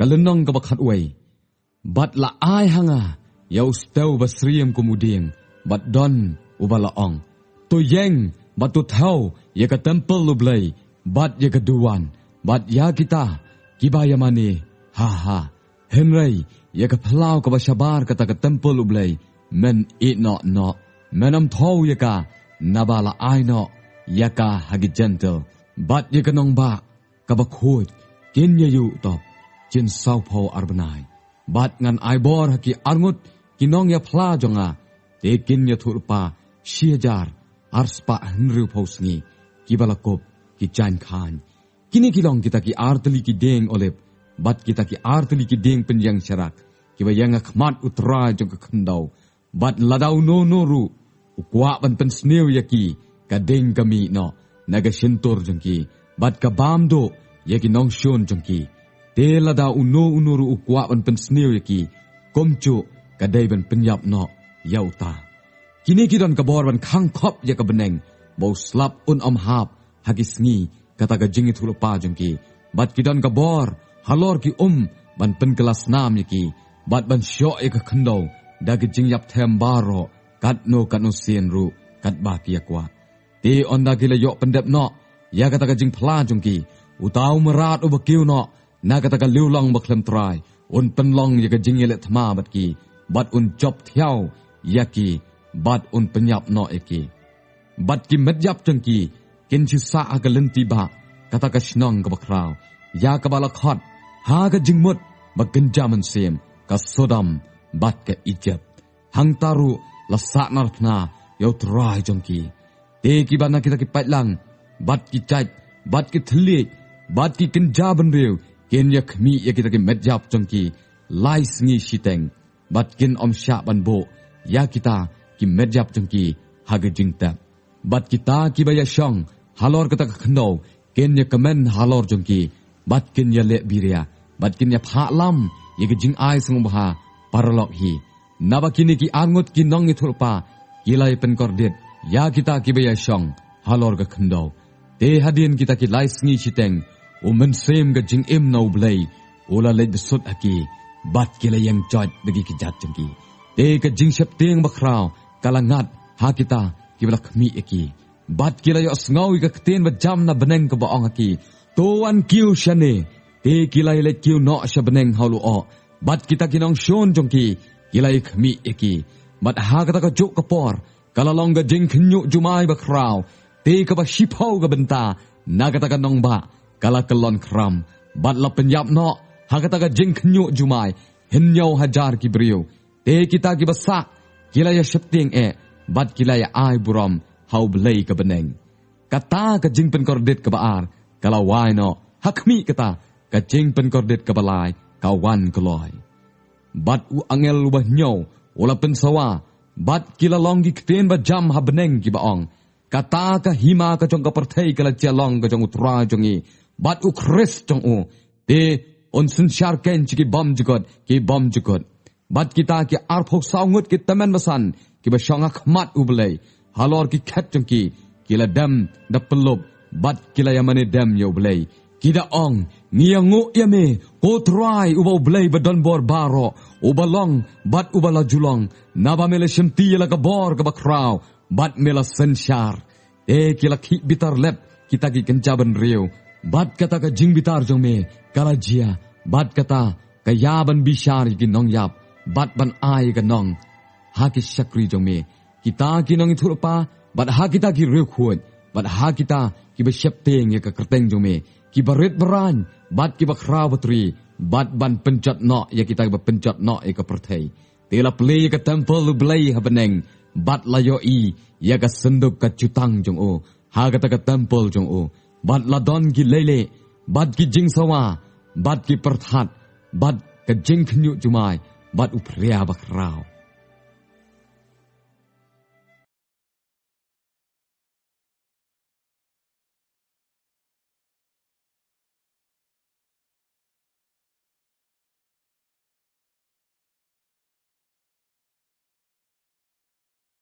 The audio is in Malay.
kalenong ka bakhat way. Bat la ay hanga, yaw staw basriyam kumuding, bat don ubalaong. Tuyeng, bat tuthaw, ya ka temple lublay, bat ya ka duwan, bat ya kita, kibaya mani, ha. Henry, ya ka palaw ka basyabar kata ka temple lublay, men it no, men am thaw ya ka, nabala ay no, ya ka hagi gentle, bat ya ka nong ba, ka bakhut, kin ya yu top, jin saw po arbanay. Bat ngan ay bor haki arngut, kinong ya pla jonga, te kin ya turpa, siyajar, arspa henry posngi, kibalakop, ki jan khan. Kini kilong kita ki arteli ki deng olip, bat kita ki arteli ki deng penjang syarak, kiba yang akmat utra jong kendaw, bat ladaw no ru, ukwa ban pensnew yaki, ka deng kami no, naga sintur jongki, bat ka bamdo, yaki nong shon jongki, te ladaw uno ru ukwa ban pensnew yaki, komcu, ka day ban penyap no, yauta. Kini kidon kabor ban khang khop ya ka beneng, bau slap un hap, hagis ngi, kata ka jingit hulupa jongki, bat kidon kabor, halor ki ban pen kelas nam yaki, bat ban syok ya ka kendaw, dagi jingyap tem baro, kat no sien ru, kat baki yakwa. Ti onda kila yok pendep no, ya kata ka jing pla jongki, utaw merat ubakiw no, na kata ka liulong baklem try, un penlong ya ka jingyelet thma bat ki, bat un job thiaw, yaki, bat un penyap no eki. Bat ki medyap jengki, kin chisa aga lenti ba, kata ka shnong ka bakraw, ya ka balakhot, ha ka jingmut, bagenjaman sim, ka Sodom, bat ka Egypt. Hang taru, lasak narpna, yaw try jengki. Te ki bana kita ki patlang, bat ki chat, bat ki thlik, bat ki kenjaban rew, kin ya khmi ya kita ki medyap jengki, lai sngi shiteng, bat kin syak ban bo, ya kita, ki medjap jengki haga jingtap. Bat kita ki baya syong, halor kata kendaw, ken ya kemen halor jengki, bat ken ya lek biria, bat ken ya phak lam, ya ke jing ai sung baha, paralok hi. Naba kini ki angut ki nong ithulpa, kilai pen kordit, ya kita ki baya syong, halor ka kendaw. Te hadin kita ki lai sngi chiteng, men sem ka jing im nau blay, ula lej desut haki, bat kilai yang jod bagi ki jat jengki. Te ka jing syap ting bakraw, kalangat ha kita kibalak mi eki, bat kila yo sngaw ka kten ba jam na beneng ka baong aki, tuan kiu syane, te kila ile kiu no sya beneng halu o, bat kita kinong shon jongki, kila ik mi eki, bat ha kata ka juk kapor, kalalong ga jing knyuk jumai ba kraw, te ka ba shipau ga benta, na kata ka nong ba, kala kelon kram, bat la penyap no, ha kata ka jing knyuk jumai, hinyaw hajar ki beriu, te kita ki basak, kila ya syepting bat kila ya ai buram, hau belay ka beneng. Kata ka jing pen kordit ka baar, kalau wai no, hakmi kata, ka jing pen kordit ka balay, kawan keloy. Bat u angel ubah nyaw, ula pen sawa, bat kila longgi kten ba jam ha beneng ki baong. Kata ka hima ka jong ka perthai kala jalong ka jong utra jongi, bat u kris jong u, te on sin syarken ki bom jugot. Bat kita ki arphok saungut ki temen basan, ki basyong akhmat ublay, halor ki khat jengki, kila dam da pelub, bat kila yamane dam yo blay, kida ong, niyangu yame, ko try ubaw blay badon bor baro, ubalong, bat ubala julong, naba mele shemti yala kabor kabakraw, bat mela sensyar, kila ki bitar lep, kita ki kencaban riu, bat kata ka jing bitar jong me, kalajia, bat kata, kayaban bishar ki nong yap, bat ban ai ka nong, ha ki syakri jong me, kita ki nong ithulpa, bat ha kita ki riu khuat, bat ha kita ki basyap teng ya ka kerteng jong me, ki barit beran, bat ki bakraw batri, bat ban pencot no ya kita ba pencot no ya ka perthai. Tela play ka temple lu blay ha beneng, bat layo i ya ka senduk ka cutang jong o, ha kata ka temple jong o, bat ladon ki lele, bat ki jing sawa, bat ki perthat, bat ka jing khnyu jumai, bat upria bakraw.